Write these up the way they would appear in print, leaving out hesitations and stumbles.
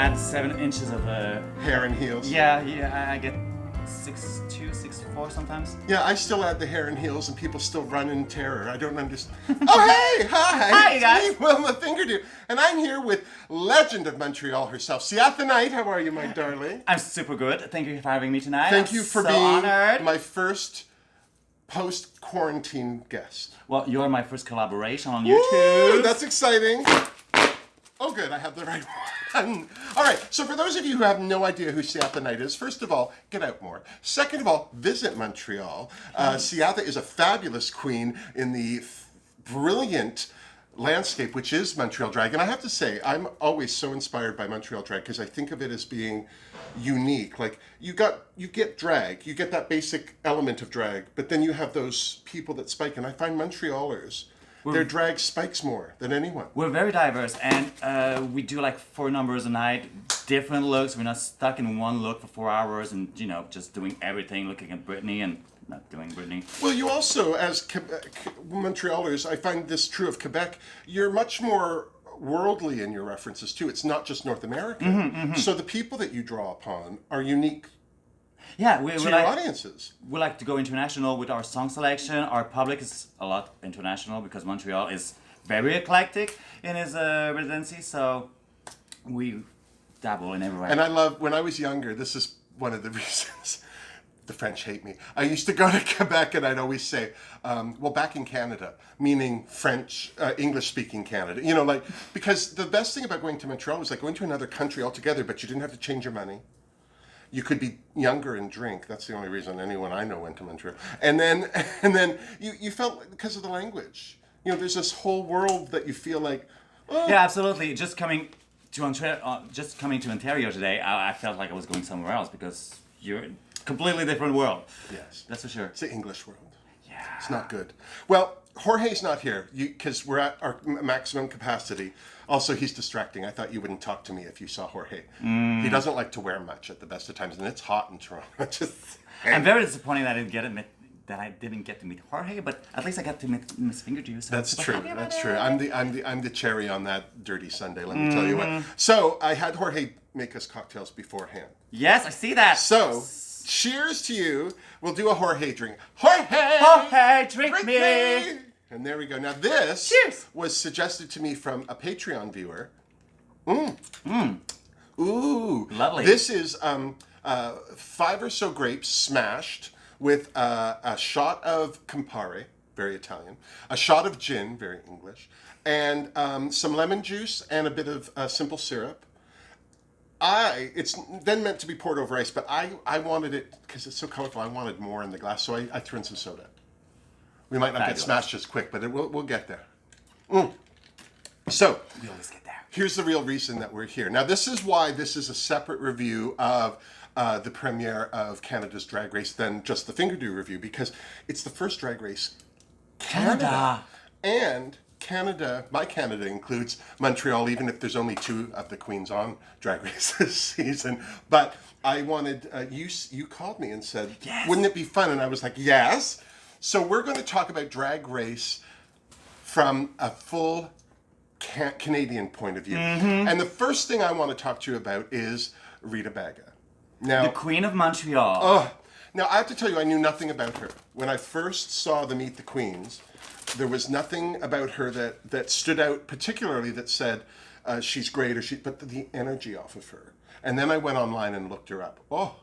add 7 inches of hair and heels. Yeah, I get 6'2", 6'4" sometimes. Yeah, I still add the hair and heels, and people still run in terror. I don't understand. Oh, hey, hi. Hi, guys. It's me, Wilma Fingerdoo, and I'm here with legend of Montreal herself, Ciatha Night. How are you, my darling? I'm super good. Thank you for having me tonight. Thank you for so being honored. my first post-quarantine guest. Well, you're my first collaboration on Woo, YouTube. that's exciting. Oh, good, I have the right one. All right, so for those of you who have no idea who Ciatha Night is, first of all, get out more. Second of all, visit Montreal. Ciatha is a fabulous queen in the brilliant landscape, which is Montreal drag. And I have to say, I'm always so inspired by Montreal drag because I think of it as being unique. Like, you get drag, you get that basic element of drag, but then you have those people that spike. And I find Montrealers, their drag spikes more than anyone. We're very diverse, and we do like 4 numbers a night, different looks. We're not stuck in one look for 4 hours and, you know, just doing everything, looking at Britney and not doing Britney. Well, you also, as Montrealers, I find this true of Quebec, you're much more worldly in your references too. It's not just North America. So the people that you draw upon are unique Yeah, to your audiences. We like to go international with our song selection. Our public is a lot international because Montreal is very eclectic in his residency, so we dabble in everywhere. And I love, when I was younger, this is one of the reasons the French hate me. I used to go to Quebec and I'd always say, well, back in Canada, meaning French, English-speaking Canada. You know, like, because the best thing about going to Montreal was like going to another country altogether, but you didn't have to change your money. You could be younger and drink. That's the only reason anyone I know went to Montreal. And then you felt, because of the language, you know, there's this whole world that you feel like, oh. Yeah, absolutely. Just coming to Ontario today, I felt like I was going somewhere else because you're a completely different world. Yes. That's for sure. It's the English world. Yeah. It's not good. Well, Jorge's not here because we're at our maximum capacity. Also, he's distracting. I thought you wouldn't talk to me if you saw Jorge. He doesn't like to wear much at the best of times, and it's hot in Toronto. I'm very disappointed that I didn't get to meet Jorge, but at least I got to meet Miss Fingerdoo. So that's true. That's true. I'm the cherry on that dirty Sunday. Let me tell you what. So I had Jorge make us cocktails beforehand. Yes, I see that. So cheers to you. We'll do a Jorge drink. Jorge! Jorge, drink me! And there we go. Now this Cheers. was suggested to me from a Patreon viewer. Ooh. Lovely. This is 5 or so grapes smashed with a shot of Campari, very Italian, a shot of gin, very English, and some lemon juice and a bit of simple syrup. It's then meant to be poured over ice, but I wanted it, because it's so colorful, I wanted more in the glass, so I threw in some soda. We might not get smashed as quick, but we'll get there. So, we always get there. Here's the real reason that we're here. Now, this is why this is a separate review of the premiere of Canada's Drag Race than just the Fingerdoo review, because it's the first Drag Race Canada. And Canada, my Canada includes Montreal, even if there's only 2 of the queens on Drag Race this season. But I wanted, you called me and said, yes, wouldn't it be fun? And I was like, yes. So we're going to talk about Drag Race from a full Canadian point of view. And the first thing I want to talk to you about is Rita Baga. Now, the Queen of Montreal. Now, I have to tell you, I knew nothing about her. When I first saw the Meet the Queens, there was nothing about her that stood out particularly that said she's great, but the energy off of her. And then I went online and looked her up. Oh,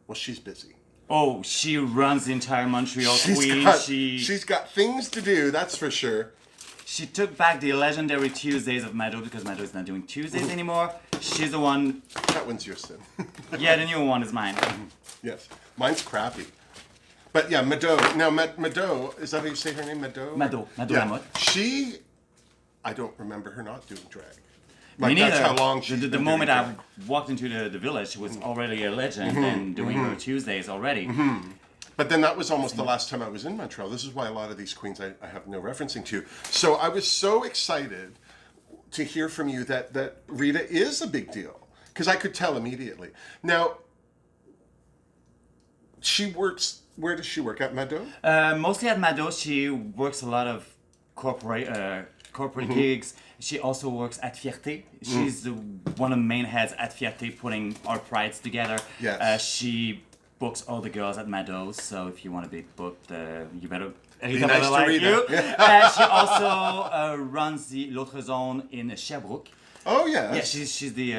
well, she's busy. Oh, she runs the entire Montreal Queen. She's got things to do, that's for sure. She took back the legendary Tuesdays of Mado because Mado is not doing Tuesdays anymore. She's the one. That one's your sin. Yeah, the new one is mine. Yes, mine's crappy. But yeah, Mado. Now, Mado, is that how you say her name? Mado? Mado. Yeah. I don't remember her not doing drag. Like, me neither. That's how long she's the moment I walked into the village, she was already a legend and doing her Tuesdays already. But then that was almost the last time I was in Montreal. This is why a lot of these queens I have no referencing to. So I was so excited to hear from you that Rita is a big deal. Because I could tell immediately. Now, she works, where does she work? At Mado? Mostly at Mado. She works a lot of corporate gigs. She also works at Fierté. She's one of the main heads at Fierté, putting our prides together. Yes. She books all the girls at Mado's, so if you want to be booked, you better. Be nice to Rita. You. She also runs the L'Autre Zone in Sherbrooke. Oh, yeah. Yeah, she's the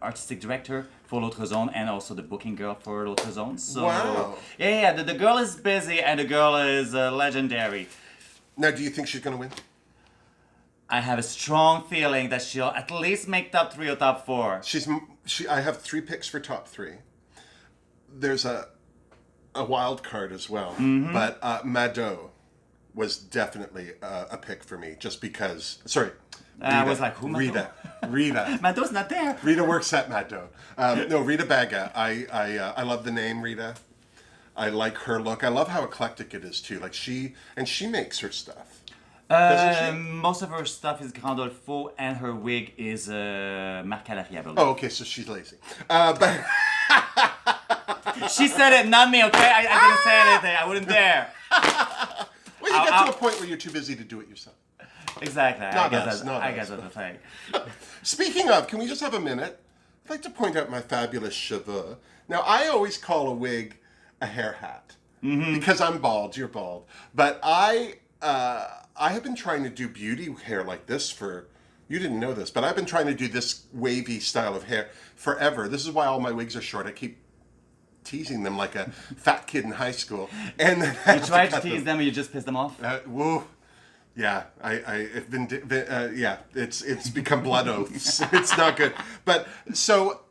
artistic director for L'Autre Zone and also the booking girl for L'Autre Zone. So, Wow. Yeah, the girl is busy and the girl is legendary. Now, do you think she's going to win? I have a strong feeling that she'll at least make top 3 or top 4. I have 3 picks for top 3. There's a wild card as well, but Mado was definitely a pick for me, just because. Sorry, Rita, I was like, who? Rita. Mado's not there. Rita works at Mado. No, Rita Baga. I love the name Rita. I like her look. I love how eclectic it is too. Like she makes her stuff. Doesn't she? Most of her stuff is Grandolfo, and her wig is Marc Alaria, I believe. Oh, okay, so she's lazy. But She said it, not me, okay? I didn't say anything. I wouldn't dare. well, you get to a point where you're too busy to do it yourself. Exactly. Not I us. guess that's the thing. Speaking of, can we just have a minute? I'd like to point out my fabulous cheveux. Now, I always call a wig a hair hat because I'm bald. You're bald, but I have been trying to do beauty hair like this for. You didn't know this, but I've been trying to do this wavy style of hair forever. This is why all my wigs are short. I keep teasing them like a fat kid in high school, and then You try to tease them, or you just piss them off. whoa. Yeah, it's been it's become blood oaths. It's not good. But so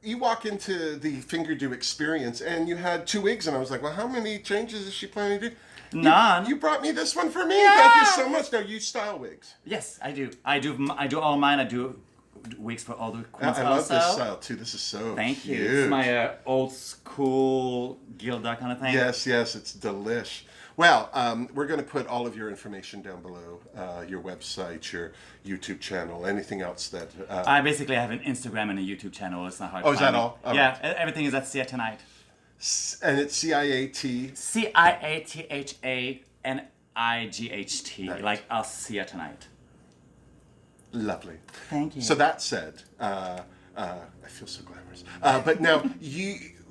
you walk into the Fingerdoo experience and you had 2 wigs, and I was like, well, how many changes is she planning to do? None. You brought me this one for me. Yeah. Thank you so much. Now you style wigs. Yes, I do. I do all mine. I do wigs for all the queens I love also. this style too. This is so Thank cute. you. It's my old school Gilda kind of thing. Yes, it's delish. Well, we're going to put all of your information down below, your website, your YouTube channel, anything else that... I basically have an Instagram and a YouTube channel. It's not hard to Oh, is find that me. all? Oh. Yeah, everything is at Ciatha Night. And it's CIAT. CIATHANIGHT. Night. Like, I'll see you tonight. Lovely. Thank you. So that said, I feel so glamorous. But now,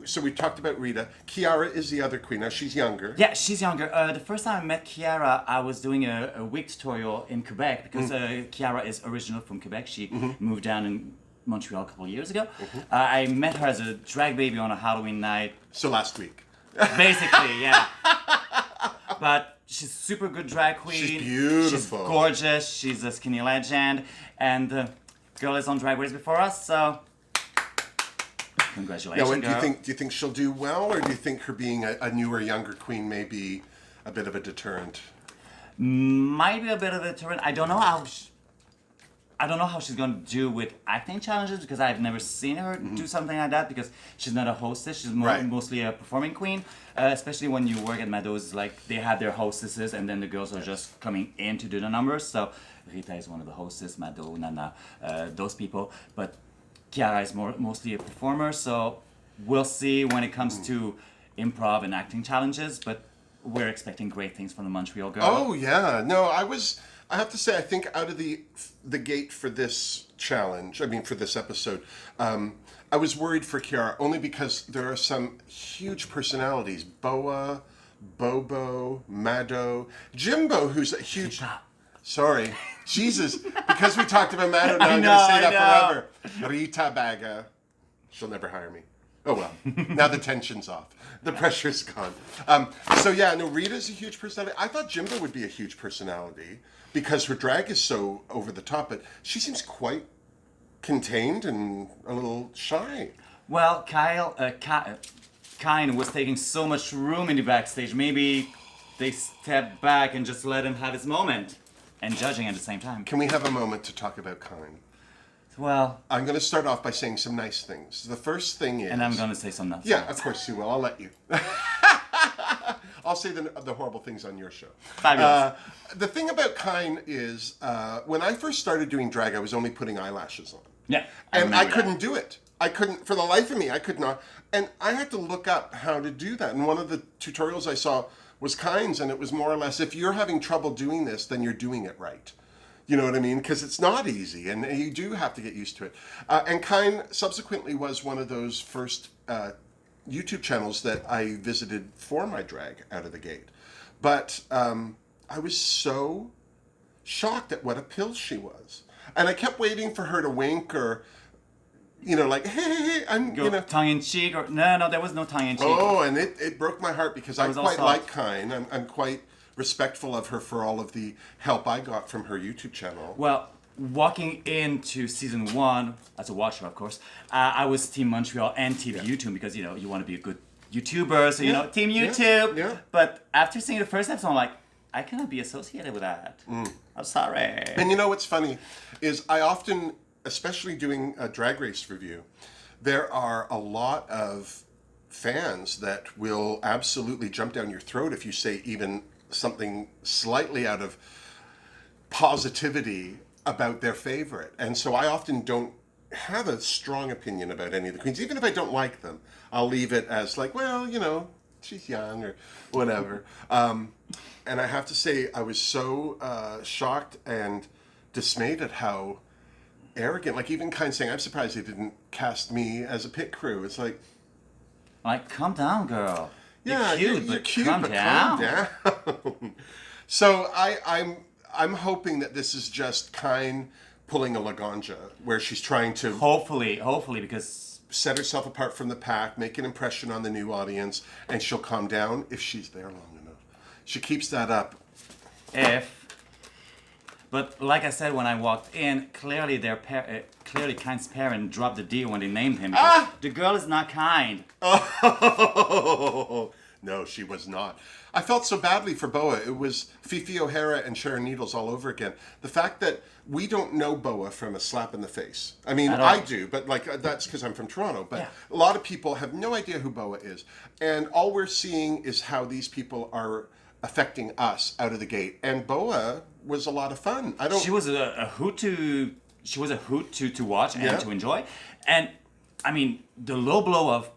so we talked about Rita. Kiara is the other queen. Now, she's younger. Yeah, she's younger. The first time I met Kiara, I was doing a wig tutorial in Quebec because Kiara is original from Quebec. She moved down in Montreal a couple of years ago. I met her as a drag baby on a Halloween night. So last week. Basically, yeah. But she's super good drag queen. She's beautiful. She's gorgeous. She's a skinny legend. And girl is on Drag Race before us, so congratulations, Now, girl. do you think she'll do well, or do you think her being a newer, younger queen may be a bit of a deterrent? Might be a bit of a deterrent. I don't know how she's going to do with acting challenges because I've never seen her do something like that because she's not a hostess. She's mostly a performing queen, especially when you work at Mado's. Like, they have their hostesses and then the girls are just coming in to do the numbers. So Rita is one of the hostess, Mado, Nana, those people. But Kiara is mostly a performer, so we'll see when it comes to improv and acting challenges. But we're expecting great things from the Montreal girl. Oh, yeah. No, I have to say, I think out of the gate for this challenge, for this episode, I was worried for Kiara, only because there are some huge personalities. Boa, Bobo, Mado, Jimbo, who's a huge... Sorry. Jesus. Because we talked about Mado, now I'm going to say that forever. Rita Baga. She'll never hire me. Oh, well. Now the tension's off. The pressure's gone. So, yeah, no, Rita's a huge personality. I thought Jimbo would be a huge personality because her drag is so over the top, but she seems quite contained and a little shy. Well, Kyne was taking so much room in the backstage. Maybe they step back and just let him have his moment and judging at the same time. Can we have a moment to talk about Kyne? Well, I'm going to start off by saying some nice things. The first thing is... and I'm going to say some nothing. Yeah, of course you will. I'll let you. I'll say the horrible things on your show. Fabulous. The thing about Kyne is, when I first started doing drag, I was only putting eyelashes on. Yeah. And I couldn't do it. I couldn't, for the life of me, I could not. And I had to look up how to do that. And one of the tutorials I saw was Kyne's, and it was more or less, if you're having trouble doing this, then you're doing it right. You know what I mean? Because it's not easy, and you do have to get used to it. And Kyne subsequently was one of those first YouTube channels that I visited for my drag out of the gate. But I was so shocked at what a pill she was. And I kept waiting for her to wink or, like, hey, I'm, tongue-in-cheek, or no, there was no tongue-in-cheek. Oh, and it broke my heart because I quite like Kyne. I'm quite respectful of her for all of the help I got from her YouTube channel. Well, walking into season 1, as a watcher, of course, I was Team Montreal and Team YouTube because, you want to be a good YouTuber, so, Team YouTube. Yeah. But after seeing the first episode, I'm like, I cannot be associated with that. I'm sorry. And what's funny is I often, especially doing a Drag Race review, there are a lot of fans that will absolutely jump down your throat if you say even something slightly out of positivity about their favorite. And so I often don't have a strong opinion about any of the queens. Even if I don't like them, I'll leave it as like, well, she's young or whatever. And I have to say, I was so shocked and dismayed at how arrogant, like even Kyne saying, I'm surprised they didn't cast me as a pit crew. It's like, calm down, girl. Yeah, you're cute, but calm down. So I'm hoping that this is just Kyne pulling a Laganja, where she's trying to hopefully because set herself apart from the pack, make an impression on the new audience, and she'll calm down if she's there long enough. She keeps that up. But like I said when I walked in, clearly Kyne's parent dropped the deal when they named him. The girl is not kind. Oh, no, she was not. I felt so badly for Boa. It was Fifi O'Hara and Sharon Needles all over again. The fact that we don't know Boa from a slap in the face. I mean, I do, but that's because I'm from Toronto. But a lot of people have no idea who Boa is. And all we're seeing is how these people are affecting us out of the gate. And Boa was a lot of fun. She was a hoot to watch and to enjoy. And I mean, the low blow of,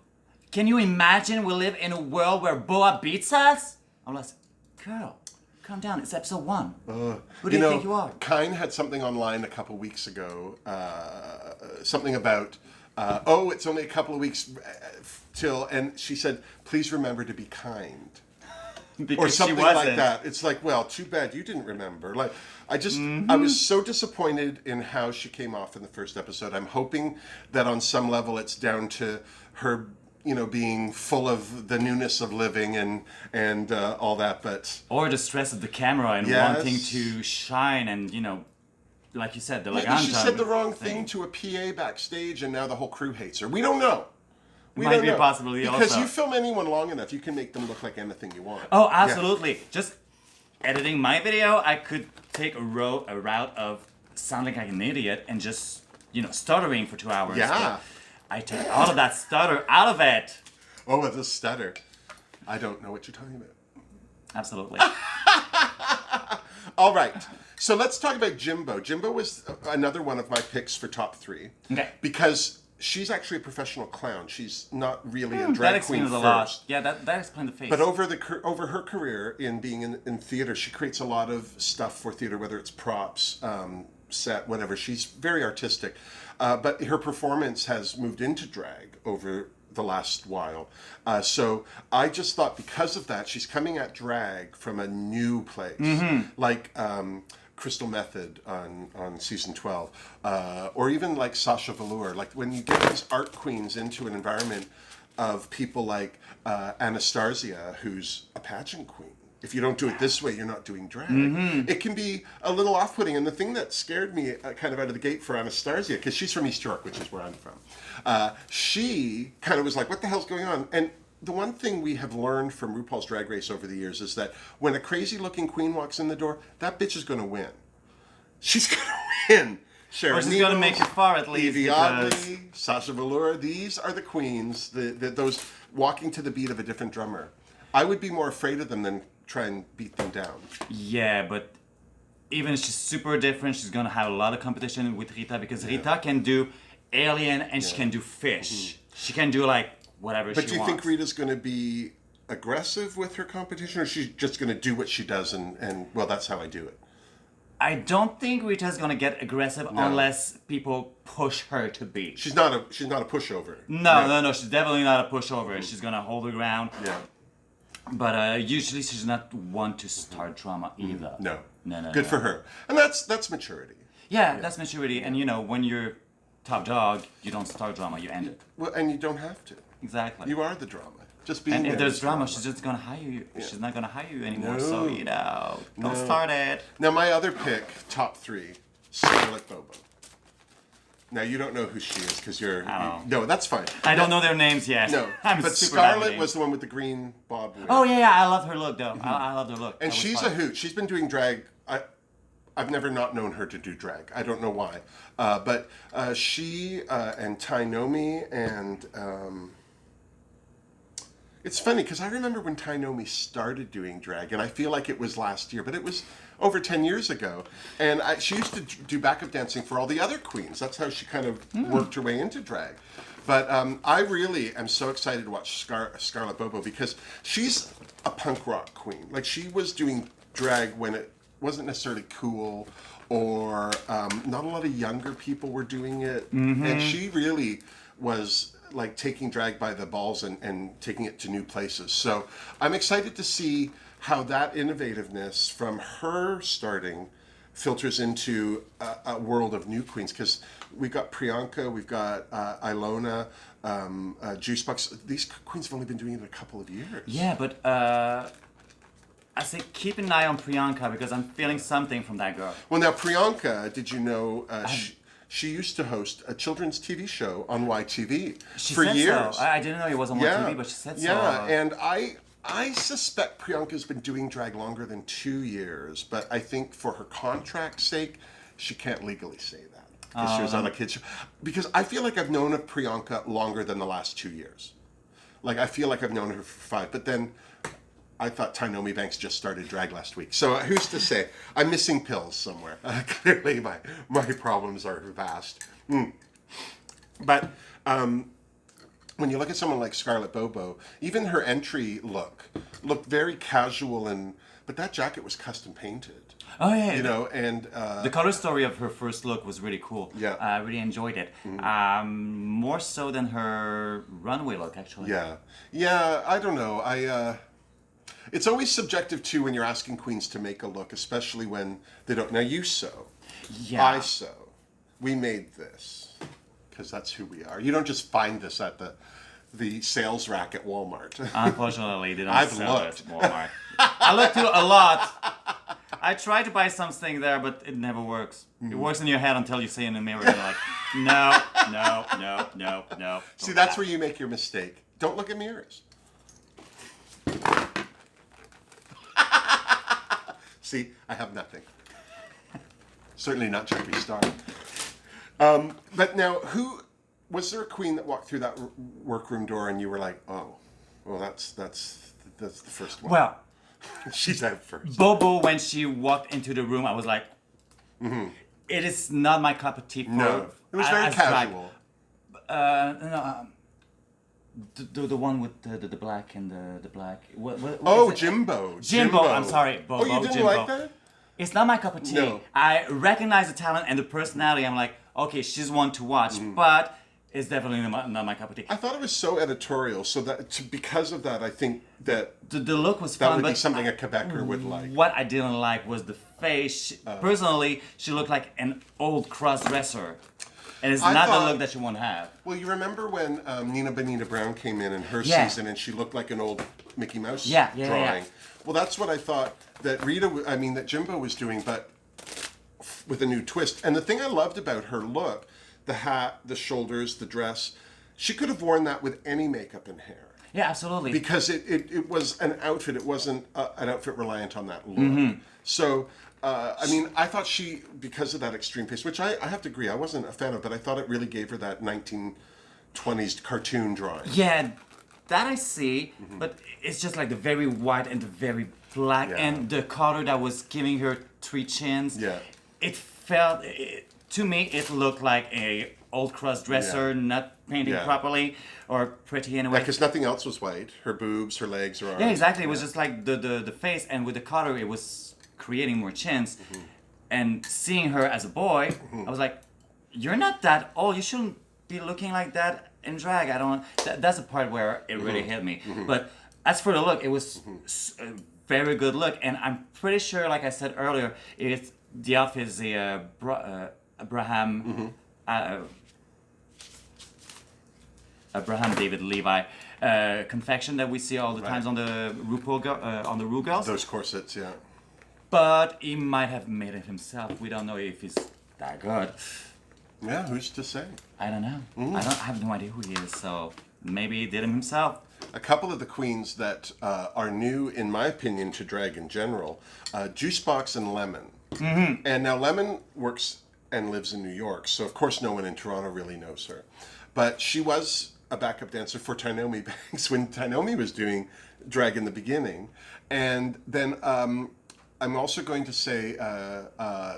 can you imagine we live in a world where Boa beats us? I'm like, girl, calm down. It's episode 1. Who do you think you are? Kyne had something online a couple weeks ago, something about, it's only a couple of weeks till, and she said, please remember to be kind. Or something like that. It's like, well, too bad you didn't remember. Like, I was so disappointed in how she came off in the first episode. I'm hoping that on some level it's down to her, being full of the newness of living and all that, but... Or the stress of the camera and wanting to shine and, like you said, the Laganja. Maybe she said the wrong thing to a PA backstage and now the whole crew hates her. We don't know. Might be a possibility also. Because you film anyone long enough, you can make them look like anything you want. Oh, absolutely. Yeah. Just editing my video, I could take a route of sounding like an idiot and just, stuttering for 2 hours. Yeah. But I took all of that stutter out of it. Oh, the stutter. I don't know what you're talking about. Absolutely. All right. So let's talk about Jimbo. Jimbo was another one of my picks for top 3. Okay. Because she's actually a professional clown. She's not really a drag that explains queen a lot. Yeah, that explains the face. But over her career in being in theater, she creates a lot of stuff for theater, whether it's props, set, whatever. She's very artistic. But her performance has moved into drag over the last while. So I just thought because of that, she's coming at drag from a new place. Like Crystal Method on season 12, or even like Sasha Velour. Like when you get these art queens into an environment of people like Anastasia, who's a pageant queen. If you don't do it this way, you're not doing drag. It can be a little off-putting. And the thing that scared me kind of out of the gate for Anastasia, because she's from East York, which is where I'm from, she kind of was like, what the hell's going on? And the one thing we have learned from RuPaul's Drag Race over the years is that when a crazy-looking queen walks in the door, that bitch is going to win. She's going to win. Sharon or she's going to make it far at least. Evie Oddly, Sasha Velour, these are the queens, those walking to the beat of a different drummer. I would be more afraid of them than try and beat them down. Yeah, but even if she's super different, she's going to have a lot of competition with Rita because Rita can do alien and she can do fish. She can do like whatever she wants. But do you think Rita's going to be aggressive with her competition, or she's just going to do what she does and well, that's how I do it? I don't think Rita's gonna get aggressive unless people push her to be. She's not a pushover. No. She's definitely not a pushover. She's gonna hold her ground. Yeah. But usually she's not one to start drama either. No. Good for her. And that's maturity. Yeah, that's maturity. And when you're top dog, you don't start drama, you end it. Well, and you don't have to. Exactly. You are the drama. Just being And if there there's is drama, she's just gonna hire you. Yeah. She's not gonna hire you anymore. No. So don't start it. Now my other pick, top 3, Scarlett Bobo. Now you don't know who she is because you're. No, that's fine. I don't know their names yet. No, but Scarlett was the one with the green bob wig. Oh yeah, I love her look though. I love her look. And she's a hoot. She's been doing drag. I've never not known her to do drag. I don't know why, but she and Tynomi and. It's funny because I remember when Tynomi started doing drag, and I feel like it was last year, but it was over 10 years ago. And she used to do backup dancing for all the other queens. That's how she kind of worked her way into drag. But I really am so excited to watch Scarlett Bobo because she's a punk rock queen. Like, she was doing drag when it wasn't necessarily cool, or not a lot of younger people were doing it. And she really was like taking drag by the balls and taking it to new places. So I'm excited to see how that innovativeness from her starting filters into a world of new queens, because we've got Priyanka, we've got Ilona, Juicebox. These queens have only been doing it a couple of years. Yeah, but I say keep an eye on Priyanka because I'm feeling something from that girl. Well, now Priyanka, did you know she used to host a children's TV show on YTV for years. So. I didn't know it was on YTV, but she said so. Yeah, and I suspect Priyanka's been doing drag longer than 2 years, but I think for her contract's sake, she can't legally say that because she was on a kid's show. Because I feel like I've known of Priyanka longer than the last 2 years. Like, I feel like I've known her for 5, but then I thought Tynomi Banks just started drag last week. So who's to say? I'm missing pills somewhere. Clearly, my problems are vast. But when you look at someone like Scarlett Bobo, even her entry looked very casual, but that jacket was custom painted. Oh yeah, and the color story of her first look was really cool. Yeah, I really enjoyed it. More so than her runway look, actually. Yeah. I don't know. It's always subjective too when you're asking queens to make a look, especially when they don't. Now you sew. Yeah. I sew. We made this because that's who we are. You don't just find this at the sales rack at Walmart. Unfortunately, they don't sell it at Walmart. I looked through a lot. I tried to buy something there, but it never works. It works in your head until you see it in the mirror and you're like, no. See, that's where you make your mistake. Don't look at mirrors. See, I have nothing. Certainly not Jeffree Star. But now, was there a queen that walked through that workroom door and you were like, oh, well, that's the first one? Well, she's out first. Bobo, when she walked into the room, I was like, it is not my cup of tea. No, it was very casual. The one with the black and the black. What Jimbo. Jimbo. I'm sorry, Bobo. Oh, you didn't Jimbo. like that? It's not my cup of tea. No. I recognize the talent and the personality. I'm like, okay, she's one to watch, but it's definitely not my cup of tea. I thought it was so editorial, so that because of that, I think that the look was that fun, would but be something a Quebecer would like. What I didn't like was the face. Personally, she looked like an old cross-dresser. And it's not the look that you want to have. Well, you remember when Nina Bonita Brown came in her season and she looked like an old Mickey Mouse drawing? Yeah. Well, that's what I thought that Jimbo was doing, but with a new twist. And the thing I loved about her look, the hat, the shoulders, the dress, she could have worn that with any makeup and hair. Yeah, absolutely. Because it was an outfit. It wasn't an outfit reliant on that look. So... I thought she, because of that extreme face, which I have to agree, I wasn't a fan of, but I thought it really gave her that 1920s cartoon drawing. Yeah, that I see, but it's just like the very white and the very black, and the color that was giving her 3 chins. Yeah. It felt, to me, it looked like a old crust dresser, not painting properly or pretty anyway. Because nothing else was white. Her boobs, her legs, her arms. Yeah, exactly. It was just like the face, and with the color, it was creating more chins. And seeing her as a boy, I was like, "You're not that old. You shouldn't be looking like that in drag." I don't. That's the part where it really hit me. But as for the look, it was a very good look, and I'm pretty sure, like I said earlier, the outfit is the Abraham David Levi confection that we see all the times on the RuPaul girls. Those corsets, yeah. But he might have made it himself. We don't know if he's that good. Yeah, who's to say? I don't know. I have no idea who he is, so maybe he did it himself. A couple of the queens that are new, in my opinion, to drag in general, Juicebox and Lemon. And now Lemon works and lives in New York, so of course no one in Toronto really knows her. But she was a backup dancer for Tynomi Banks when Tynomi was doing drag in the beginning. And then I'm also going to say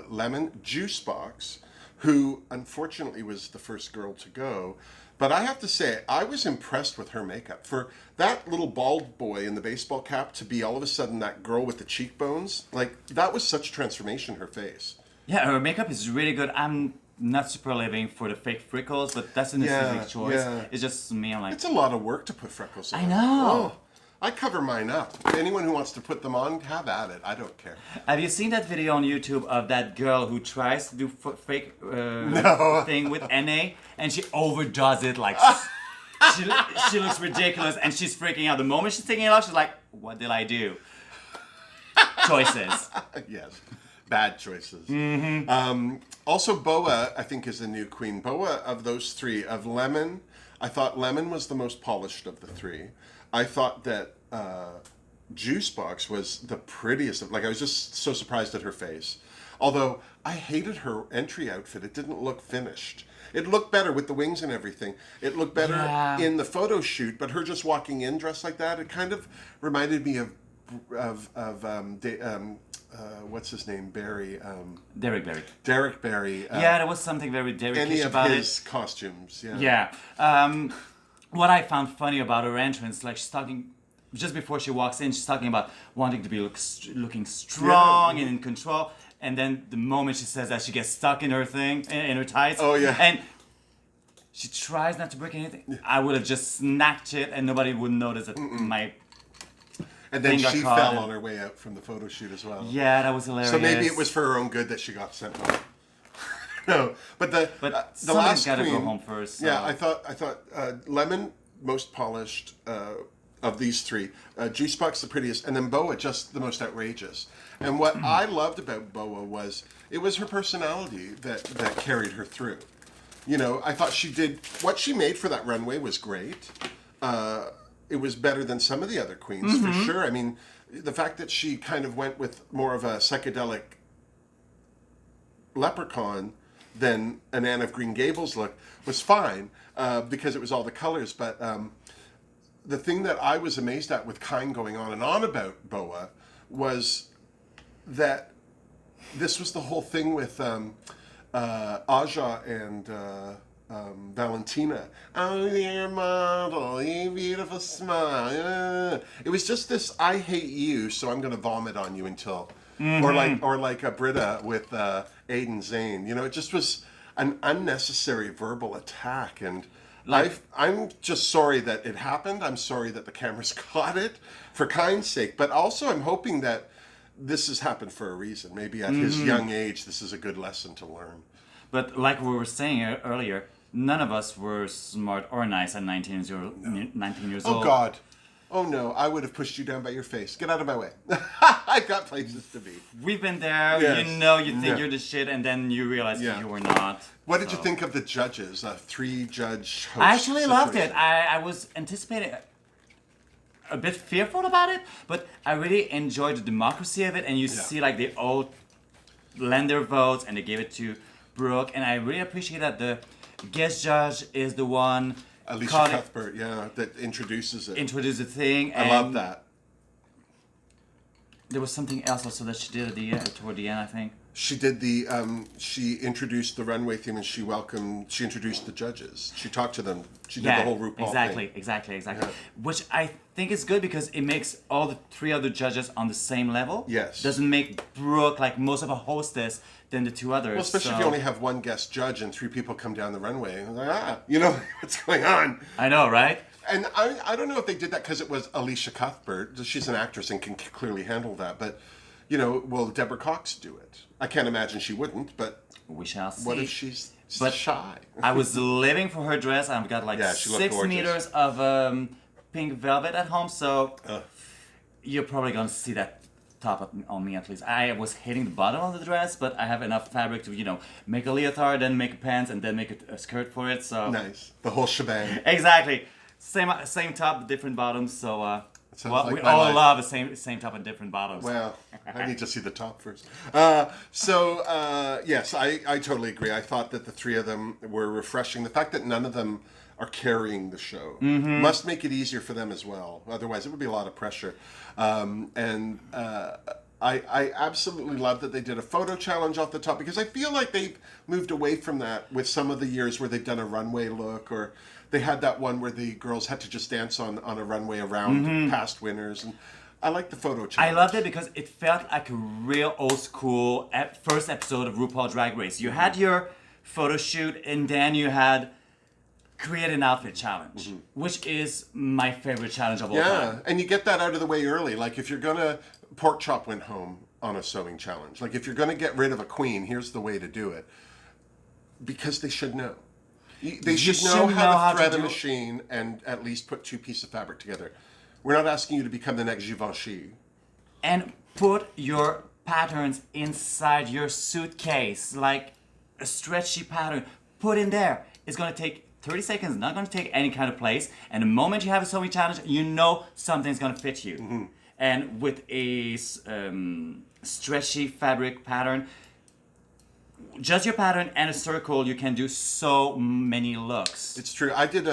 Lemon, Juicebox, who unfortunately was the first girl to go. But I have to say, I was impressed with her makeup. For that little bald boy in the baseball cap to be all of a sudden that girl with the cheekbones, like, that was such transformation, her face. Yeah, her makeup is really good. I'm not super living for the fake freckles, but that's an aesthetic choice. Yeah. It's just me, I'm like... It's a lot of work to put freckles on. I know! Oh, I cover mine up. Anyone who wants to put them on, have at it. I don't care. Have you seen that video on YouTube of that girl who tries to do fake thing with NA, and she overdoes it, like... she looks ridiculous, and she's freaking out. The moment she's taking it off, she's like, what did I do? Choices. Yes. Bad choices. Also, Boa, I think, is the new queen. Boa, of those three, of Lemon, I thought Lemon was the most polished of the three. I thought that Juicebox was the prettiest. Like, I was just so surprised at her face. Although, I hated her entry outfit. It didn't look finished. It looked better with the wings and everything. It looked better in the photo shoot, but her just walking in dressed like that, it kind of reminded me of what's his name? Barry. Derek Barry. Derek Barry. Yeah, there was something very Derek-ish about it. Any of his costumes, yeah. Yeah. What I found funny about her entrance, like she's talking, just before she walks in, she's talking about wanting to be looking strong and in control. And then the moment she says that, she gets stuck in her thing, in her tights. Oh, yeah. And she tries not to break anything. I would have just snatched it and nobody would notice that my... And then she fell on her way out from the photo shoot as well. Yeah, that was hilarious. So maybe it was for her own good that she got sent home. No, but the last gotta queen, go home first. So. Yeah, I thought Lemon most polished of these three. Juicebox the prettiest, and then Boa just the most outrageous. And what I loved about Boa was it was her personality that carried her through. You know, I thought she did what she made for that runway was great. It was better than some of the other queens for sure. I mean, the fact that she kind of went with more of a psychedelic leprechaun than an Anne of Green Gables look was fine because it was all the colors. But the thing that I was amazed at with Kyne going on and on about Boa was that this was the whole thing with Aja and Valentina. Oh, your model, you beautiful smile. It was just this, I hate you, so I'm going to vomit on you until... Or like a Britta with Aiden Zane. You know, it just was an unnecessary verbal attack. And I'm just sorry that it happened. I'm sorry that the cameras caught it for Kyne's sake. But also I'm hoping that this has happened for a reason. Maybe at his young age, this is a good lesson to learn. But like we were saying earlier, none of us were smart or nice at 19 years old. Oh, God. Oh, no, I would have pushed you down by your face. Get out of my way. I've got places to be. We've been there. Yes. You know, you think you're the shit, and then you realize you were not. What did you think of the judges? 3-judge host I actually loved it. I was anticipating a bit fearful about it, but I really enjoyed the democracy of it, and you see, like, they all lend their votes, and they gave it to Brooke, and I really appreciate that the guest judge is the one... Alicia Cuthbert, that introduces it. Introduce the thing. I love that. There was something else also that she did at the end, toward the end, I think. She did the. She introduced the runway theme, and she introduced the judges. She talked to them. She did the whole RuPaul thing. Exactly. Yeah. Which I think is good because it makes all the 3 other judges on the same level. Yes. Doesn't make Brooke like most of a hostess than the 2 others. Well, especially if you only have 1 guest judge and 3 people come down the runway. Like, you know what's going on. I know, right? And I don't know if they did that because it was Alicia Cuthbert. She's an actress and can clearly handle that. But, you know, will Deborah Cox do it? I can't imagine she wouldn't, but we shall see. what if she's shy? I was living for her dress. I've got like she looked 6 gorgeous. meters of pink velvet at home, so you're probably going to see that top on me at least. I was hitting the bottom of the dress, but I have enough fabric to, you know, make a leotard, then make a pants, and then make a skirt for it, so... Nice. The whole shebang. Exactly. Same top, different bottoms, so... well, like we my all life. love the same top and different bottoms. Well, I need to see the top first. Yes, I totally agree. I thought that the 3 of them were refreshing. The fact that none of them are carrying the show must make it easier for them as well. Otherwise, it would be a lot of pressure. I absolutely love that they did a photo challenge off the top because I feel like they've moved away from that with some of the years where they've done a runway look, or they had that one where the girls had to just dance on a runway around past winners. And I like the photo challenge. I loved it because it felt like a real old school first episode of RuPaul Drag Race. You had your photo shoot and then you had create an outfit challenge, which is my favorite challenge of all time. Yeah, and you get that out of the way early. Like if you're gonna, Pork Chop went home on a sewing challenge. Like if you're gonna get rid of a queen, here's the way to do it. Because they should know. They should know how to thread a machine and at least put 2 pieces of fabric together. We're not asking you to become the next Givenchy. And put your patterns inside your suitcase, like a stretchy pattern. Put in there. It's gonna take 30 seconds, not gonna take any kind of place. And the moment you have a sewing challenge, you know something's gonna fit you. And with a stretchy fabric pattern, just your pattern and a circle, you can do so many looks. It's true. I did.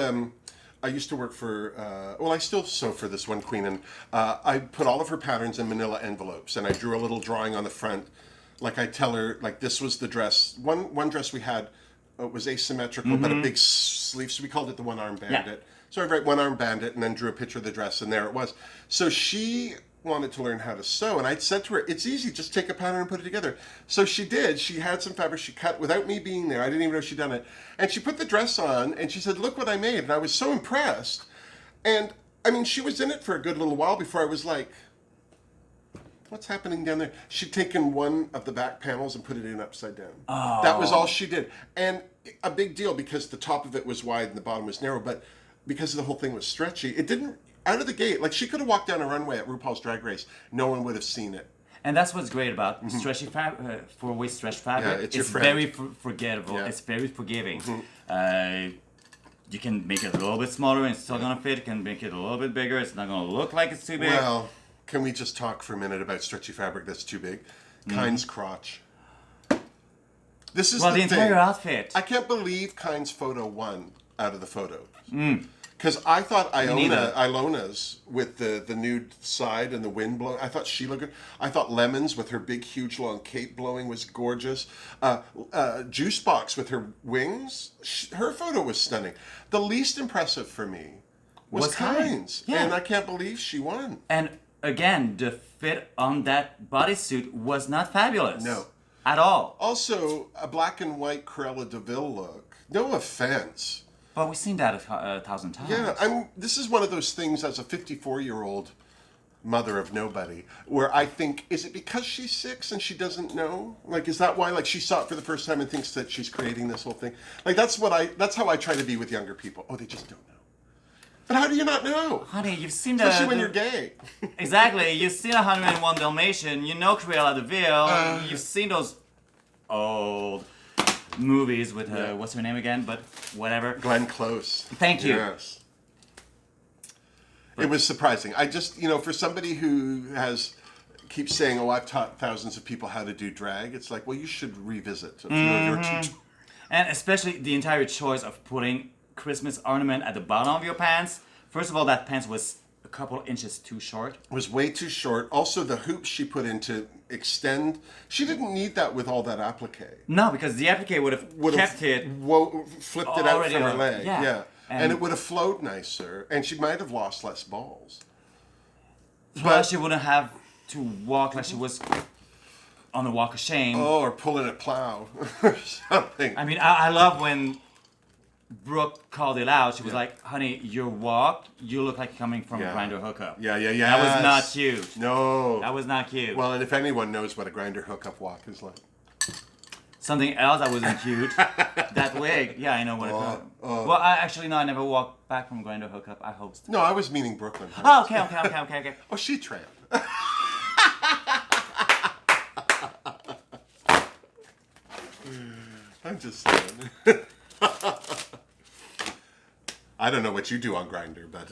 I used to work for. I still sew for this one queen, and I put all of her patterns in manila envelopes, and I drew a little drawing on the front. Like I tell her, like this was the dress. One dress we had was asymmetrical, but a big sleeve, so we called it the one-arm bandit. Yeah. So I write one-arm bandit, and then drew a picture of the dress, and there it was. So she wanted to learn how to sew, and I said to her, it's easy, just take a pattern and put it together. So she did. She had some fabric she cut without me being there. I didn't even know she'd done it. And she put the dress on, and she said, look what I made. And I was so impressed. And, I mean, she was in it for a good little while before I was like, what's happening down there? She'd taken one of the back panels and put it in upside down. Oh. That was all she did. And a big deal because the top of it was wide and the bottom was narrow, but because the whole thing was stretchy, it didn't... Out of the gate, like she could have walked down a runway at RuPaul's Drag Race. No one would have seen it. And that's what's great about stretchy fabric, four-way stretch fabric. Yeah, it's your friend. Very forgettable. Yeah. It's very forgiving. You can make it a little bit smaller and it's still gonna fit. You can make it a little bit bigger. It's not gonna look like it's too big. Well, can we just talk for a minute about stretchy fabric that's too big? Kyne's crotch. This is the entire outfit. I can't believe Kyne's photo won out of the photos. Because I thought Ilona's with the nude side and the wind blowing, I thought she looked good. I thought Lemon's with her big, huge, long cape blowing was gorgeous. Juicebox with her wings, her photo was stunning. The least impressive for me was Kyne's. Yeah. And I can't believe she won. And again, the fit on that bodysuit was not fabulous. No. At all. Also, a black and white Cruella de Vil look. No offense. But we've seen that a thousand times. Yeah, this is one of those things as a 54-year-old mother of nobody, where I think, is it because she's 6 and she doesn't know? Like, is that why? Like, she saw it for the first time and thinks that she's creating this whole thing? Like, that's how I try to be with younger people. Oh, they just don't know. But how do you not know? Honey, you've seen Especially when you're gay. Exactly. You've seen 101 Dalmatian. You know Cruella de Vil. You've seen those old movies with what's her name again? But whatever. Glenn Close. Thank you. Yes. It was surprising. I just, for somebody who keeps saying, "Oh, I've taught thousands of people how to do drag," it's like, well, you should revisit a few of your tutorials. And especially the entire choice of putting Christmas ornament at the bottom of your pants. First of all, that pants was a couple inches too short. It was way too short. Also, the hoops she put into extend. She didn't need that with all that applique. No, because the applique would have kept it. Flipped it out already from her up. leg. Yeah. And it would have flowed nicer. And she might have lost less balls. Plus, she wouldn't have to walk like she was on the walk of shame. Oh, or pulling a plow or something. I mean, I love when Brooke called it out. She was like, honey, your walk, you look like you're coming from a grinder hookup. Yeah. That was not cute. No. That was not cute. Well, and if anyone knows what a grinder hookup walk is like. Something else that wasn't cute. That wig. Yeah, I know what it was. Well, I never walked back from grinder hookup. I hosted. No, I was meaning Brooklyn. Oh, okay. Oh, she tramped. I'm just saying. I don't know what you do on Grindr, but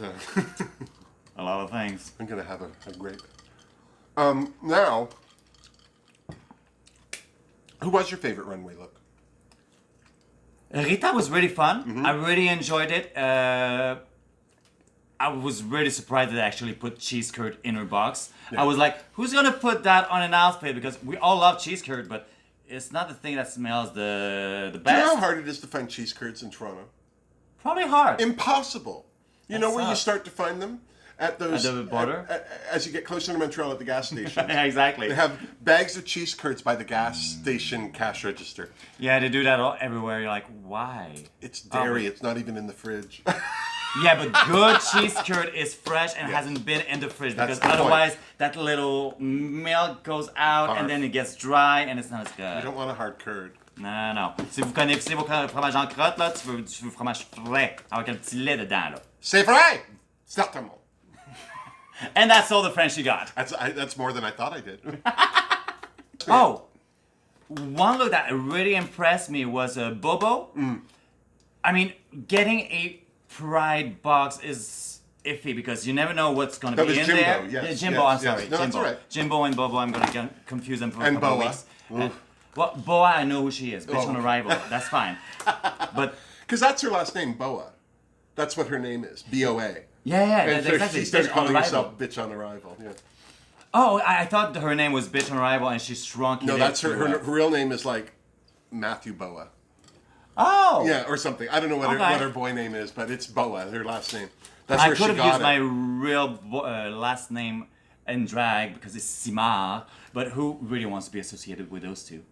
a lot of things. I'm gonna have a great. Now, who was your favorite runway look? Rita was really fun. I really enjoyed it. I was really surprised that they actually put cheese curd in her box. I was like, who's gonna put that on an outfit? Because we all love cheese curd, but it's not the thing that smells the best. Do you know how hard it is to find cheese curds in Toronto? Probably hard. Impossible. You know where you start to find them? At those. At the border? As you get closer to Montreal at the gas station. Yeah, exactly. They have bags of cheese curds by the gas station cash register. Yeah, they do that everywhere. You're like, why? It's dairy. It's not even in the fridge. Yeah, but good cheese curd is fresh and hasn't been in the fridge, because otherwise that little milk goes out and then it gets dry and it's not as good. You don't want a hard curd. Non. Si vous connaissez vos fromages en crotte, là, tu veux du fromage frais avec un petit lait dedans, là. C'est vrai! Certainement. And that's all the French you got. That's more than I thought I did. Oh, one look that really impressed me was Bobo. I mean, getting a pride box is iffy because you never know what's going to be in Jimbo, there. Yes, yeah, Jimbo, yes, I'm sorry. yes. No, Jimbo. that's all right. Jimbo and Bobo, I'm going to confuse them for a couple Boa. of weeks. Well, Boa, I know who she is. Bitch on arrival. That's fine. But because that's her last name, Boa. That's what her name is. B-O-A. Yeah, And so exactly. she started Bitch on calling arrival. herself Bitch on Arrival. Yeah. Oh, I thought her name was Bitch on arrival and she shrunk it. No, that's her real name is like Matthew Boa. Oh. Yeah, or something. I don't know what her boy name is, but it's Boa, her last name. That's I where she could have got used it. my real last name in drag because it's Simard, but who really wants to be associated with those two?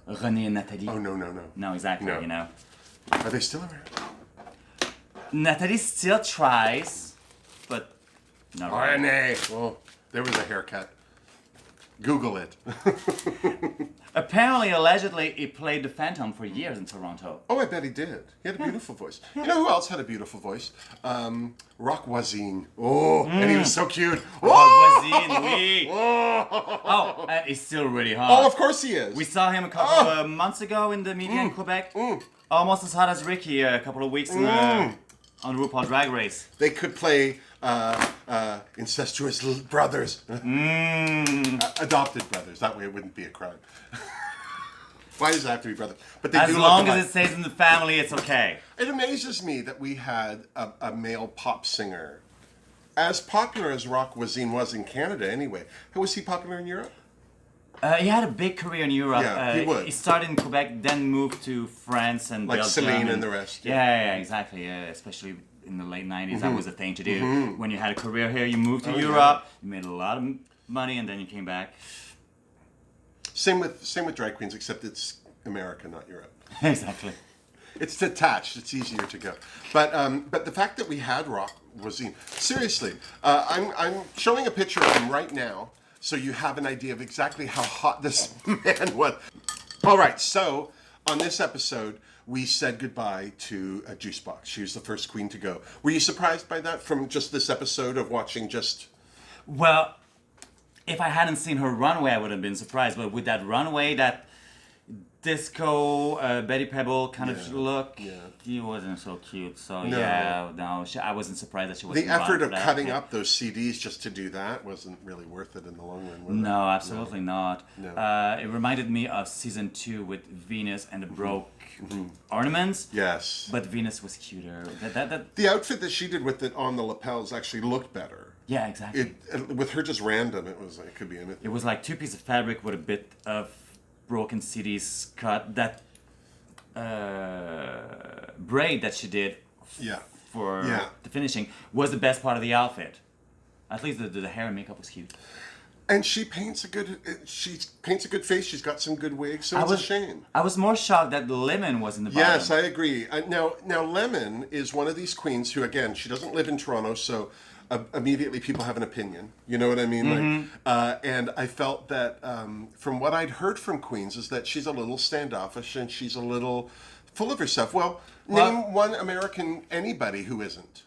René and Nathalie. Oh, no. No, exactly, No. you know. Are they still around? Nathalie still tries, but not really. René! Oh, there was a haircut. Google it. Apparently, allegedly, he played the Phantom for years in Toronto. Oh, I bet he did. He had a beautiful voice. You know who else had a beautiful voice? Rock Voisine. Oh, and he was so cute. Voisine, oui. Oh, he's still really hot. Oh, of course he is. We saw him a couple of months ago in the media in Quebec. Almost as hot as Ricky a couple of weeks on RuPaul Drag Race. They could play incestuous brothers. Adopted brothers. That way it wouldn't be a crime. Why does it have to be brothers? But they As do long look as it stays in the family, it's okay. It amazes me that we had a male pop singer. As popular as Rock Voisine was in Canada anyway. How was he popular in Europe? He had a big career in Europe. Yeah, he would. He started in Quebec, then moved to France and Like Belgium. Celine and the rest. Yeah, exactly. Yeah, especially in the late 90s, that was a thing to do. When you had a career here, you moved to Europe, you made a lot of money, and then you came back. Same with drag queens, except it's America, not Europe. Exactly. It's detached. It's easier to go. But the fact that we had Rock Voisine, seriously, I'm showing a picture of him right now, so you have an idea of exactly how hot this man was. All right, so on this episode, we said goodbye to Juicebox. She was the first queen to go. Were you surprised by that from just this episode of watching just... Well, if I hadn't seen her runway, I would have been surprised. But with that runway, that disco Betty Pebble kind of look, he wasn't so cute. So I wasn't surprised that she wasn't. The effort of cutting up those CDs just to do that wasn't really worth it in the long run, was it? No, absolutely not. No. It reminded me of season 2 with Venus and the broke ornaments. Yes. But Venus was cuter. The outfit that she did with it on the lapels actually looked better. Yeah, exactly. With her just random, it was like, it could be anything. It was like 2 pieces of fabric with a bit of broken CDs cut. That braid that she did for the finishing was the best part of the outfit. At least the hair and makeup was cute. And she paints a good face. She's got some good wigs, so it's a shame. I was more shocked that Lemon was in the bottom. Yes, I agree. Now Lemon is one of these queens who, again, she doesn't live in Toronto, so immediately people have an opinion. You know what I mean? Mm-hmm. And I felt that from what I'd heard from queens is that she's a little standoffish and she's a little full of herself. Well, name one American anybody who isn't.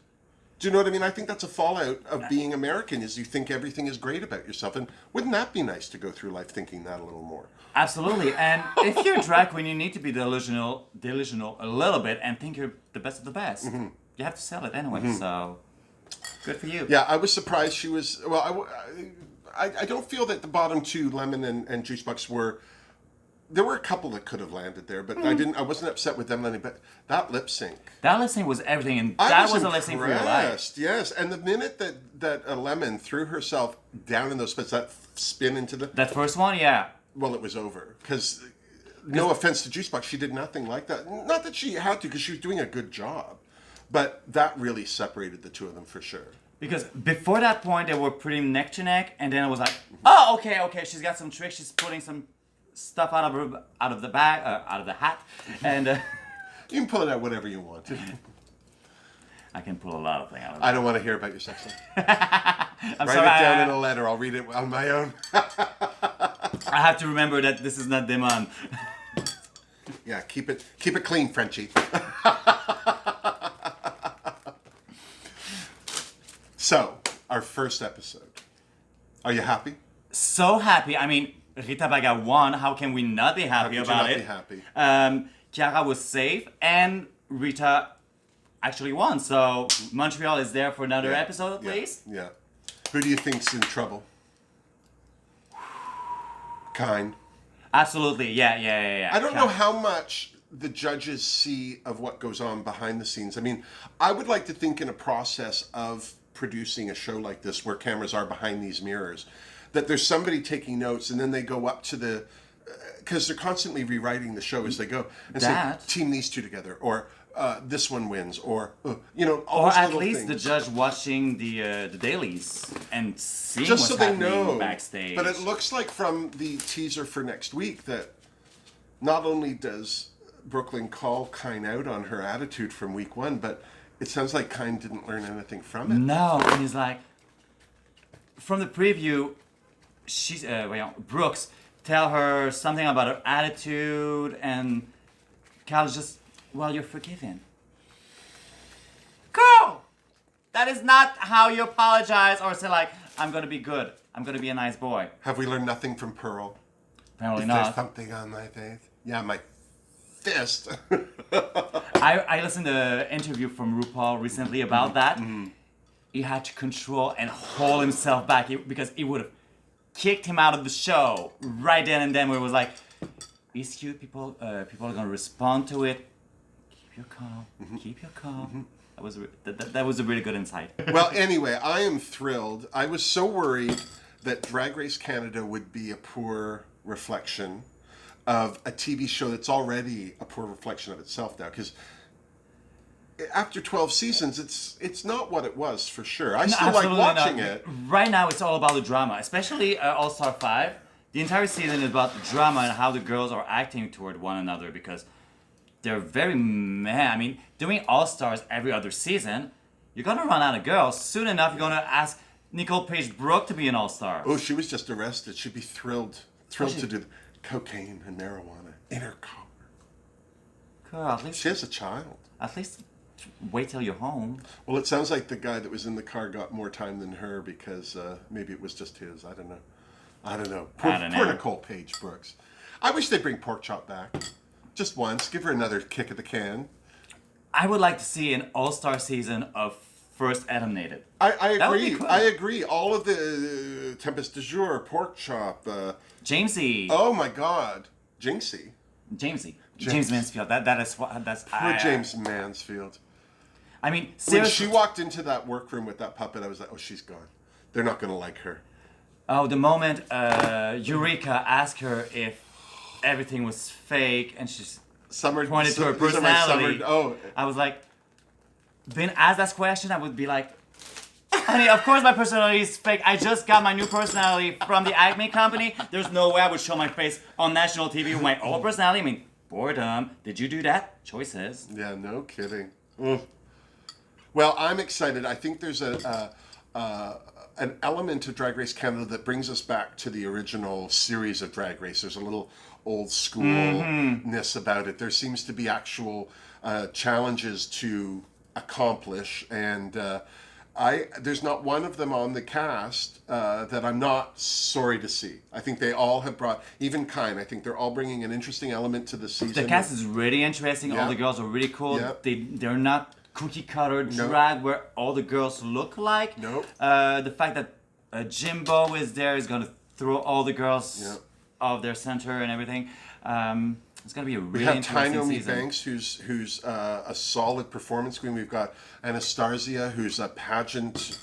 Do you know what I mean? I think that's a fallout of being American, is you think everything is great about yourself. And wouldn't that be nice to go through life thinking that a little more? Absolutely. And if you're a drag queen, you need to be delusional a little bit and think you're the best of the best. Mm-hmm. You have to sell it anyway, so good for you. Yeah, I was surprised she was... Well, I don't feel that the bottom two, Lemon and Juicebox, were... There were a couple that could have landed there, but I wasn't upset with them landing. But that lip sync. That lip sync was everything, and that was a lip sync for your life. Yes, and the minute that Lemon threw herself down in those spits, that spin into the... That first one, yeah. Well, it was over. Because, no offense to Juicebox, she did nothing like that. Not that she had to, because she was doing a good job. But that really separated the two of them for sure. Because before that point, they were pretty neck to neck, and then it was like, oh, okay, she's got some tricks, she's putting some stuff out of the bag, out of the hat, and you can pull it out whatever you want. I can pull a lot of things out of it. I don't want to hear about your sex life. Write it down in a letter. I'll read it on my own. I have to remember that this is not demand. Yeah, keep it clean, Frenchie. So, our first episode. Are you happy? So happy. I mean, Rita Baga won. How can we not be happy about it? How could you not be happy? Kiara was safe, and Rita actually won. So Montreal is there for another episode at least. Yeah. Who do you think's in trouble? Kyne. Absolutely. Yeah. I don't know how much the judges see of what goes on behind the scenes. I mean, I would like to think in a process of producing a show like this where cameras are behind these mirrors, that there's somebody taking notes, and then they go up to the... Because they're constantly rewriting the show as they go. And say, team these two together, or this one wins, or, all or those at little least things. the judge watching the dailies and seeing just what's so they happening know backstage. But it looks like from the teaser for next week that not only does Brooklyn call Kyne out on her attitude from week 1, but it sounds like Kyne didn't learn anything from it. No, and he's like, from the preview, she's Brooks tell her something about her attitude, and Cal's just, well, you're forgiven. Girl, that is not how you apologize or say like, I'm gonna be good. I'm gonna be a nice boy. Have we learned nothing from Pearl? Apparently if not. There's something on my face. Yeah, my fist. I listened to an interview from RuPaul recently about that. Mm-hmm. He had to control and hold himself back because he would have kicked him out of the show right then and then, where it was like, it's cute, people are gonna respond to it. Keep your calm. Mm-hmm. Keep your calm. Mm-hmm. That was a really good insight. Well, anyway, I am thrilled. I was so worried that Drag Race Canada would be a poor reflection of a TV show that's already a poor reflection of itself now, because after 12 seasons, it's not what it was, for sure. I still like watching it. Right now, it's all about the drama, especially All-Star 5. The entire season is about the drama and how the girls are acting toward one another, because they're very mad. I mean, doing All-Stars every other season, you're going to run out of girls. Soon enough, you're going to ask Nicole Page-Brooke to be an All-Star. Oh, she was just arrested. She'd be thrilled to do cocaine and marijuana in her car. Girl, at least... She has a child. At least... wait till you're home. Well, it sounds like the guy that was in the car got more time than her, because maybe it was just his. I don't know. Poor Nicole Page Brooks. I wish they'd bring Pork Chop back. Just once. Give her another kick at the can. I would like to see an all-star season of First Eliminated. I agree. That would be cool. I agree. All of the Tempest du Jour, Pork Chop. Jamesy. Oh my God. Jinxie. James Mansfield. That's poor James Mansfield. I mean, seriously. When she walked into that workroom with that puppet, I was like, oh, she's gone. They're not going to like her. Oh, the moment Eureka asked her if everything was fake and she pointed to her personality, I was like, being asked that question, I would be like, honey, of course my personality is fake. I just got my new personality from the Acme company. There's no way I would show my face on national TV with my old personality. I mean, boredom. Did you do that? Choices. Yeah, no kidding. Well, I'm excited. I think there's an element of Drag Race Canada that brings us back to the original series of Drag Race. There's a little old schoolness about it. There seems to be actual challenges to accomplish, and there's not one of them on the cast that I'm not sorry to see. I think they all have brought, even Kyne, I think they're all bringing an interesting element to the season. The cast is really interesting. All the girls are really cool. They're not cookie cutter drag where all the girls look like. The fact that Jimbo is there is going to throw all the girls off their center and everything. It's going to be a really interesting season. Tynomi Banks, who's a solid performance queen. We've got Anastasia, who's a pageant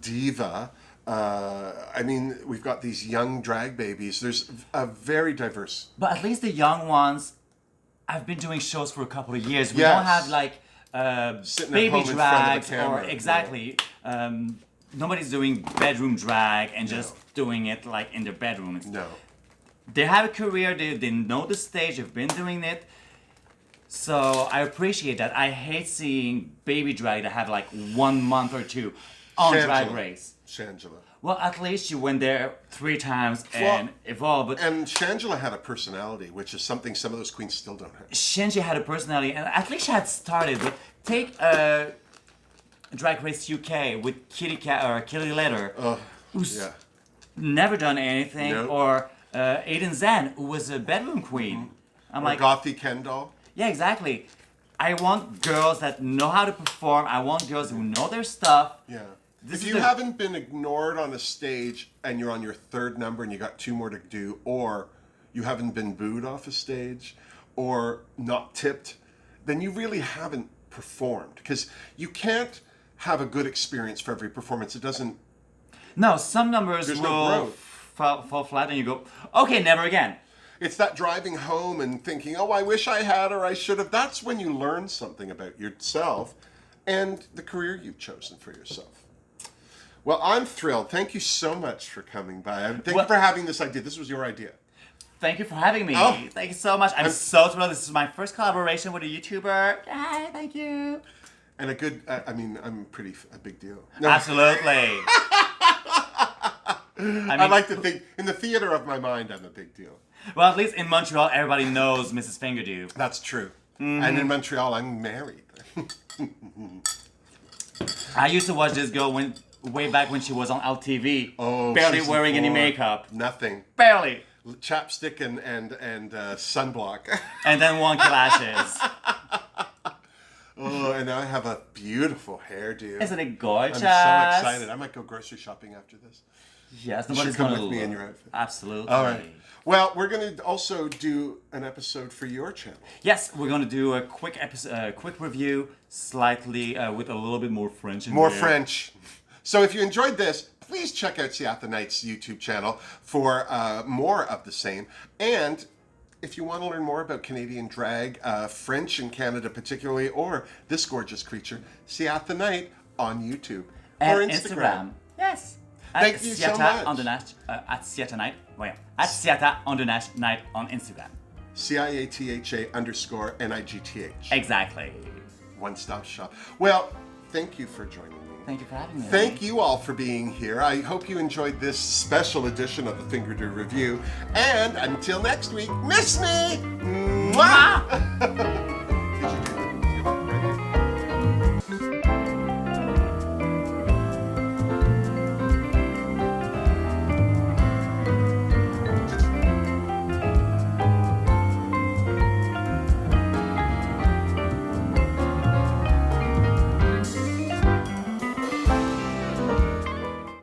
diva. I mean, we've got these young drag babies. There's a very diverse. But at least the young ones have been doing shows for a couple of years. We don't have like baby drags or exactly. Nobody's doing bedroom drag and just doing it like in their bedroom. They have a career, they know the stage, they've been doing it. So I appreciate that. I hate seeing baby drag that have like 1 month or two on Drag Race. Shangela. Well, at least you went there 3 times and evolved. And Shangela had a personality, which is something some of those queens still don't have. Shinji had a personality, and at least she had started. But take Drag Race UK with Kitty Letter, who's never done anything, or Aiden Zen, who was a bedroom queen. I'm like, Gothy Kendall. Yeah, exactly. I want girls that know how to perform. I want girls who know their stuff. Yeah. If you haven't been ignored on a stage and you're on your 3rd number and you got 2 more to do, or you haven't been booed off a stage, or not tipped, then you really haven't performed. Because you can't have a good experience for every performance. It doesn't. No, some numbers will fall flat and you go, okay, never again. It's that driving home and thinking, oh, I wish I had or I should have. That's when you learn something about yourself and the career you've chosen for yourself. Well, I'm thrilled. Thank you so much for coming by. Thank you for having this idea. This was your idea. Thank you for having me. Thank you so much. I'm so thrilled. This is my first collaboration with a YouTuber. Hi, thank you. And a good, I'm a big deal. No. Absolutely. I like to think, in the theater of my mind, I'm a big deal. Well, at least in Montreal, everybody knows Mrs. Fingerdoo. That's true. And in Montreal, I'm married. I used to watch this girl way back when she was on LTV. Oh, barely wearing any makeup. Nothing. Barely. Chapstick and sunblock. And then wonky lashes. Oh, and now I have a beautiful hairdo. Isn't it gorgeous? I'm so excited. I might go grocery shopping after this. Yes, nobody's going to come with me in your outfit. Absolutely. All right. Well, we're going to also do an episode for your channel. Yes, we're going to do a quick episode, quick review, slightly with a little bit more French in More there. French. So if you enjoyed this, please check out Ciatha Night's YouTube channel for more of the same. And if you want to learn more about Canadian drag, French in Canada particularly, or this gorgeous creature, Ciatha Night on YouTube and or Instagram. Yes. Thank you so much. At Ciatha Night. Well, yeah. At Ciatha Night on Instagram. CIATHA_NIGTH. Exactly. One-stop shop. Well, thank you for joining me. Thank you for having me. Thank you all for being here. I hope you enjoyed this special edition of the Fingerdoo Review. And until next week, miss me! Mwah!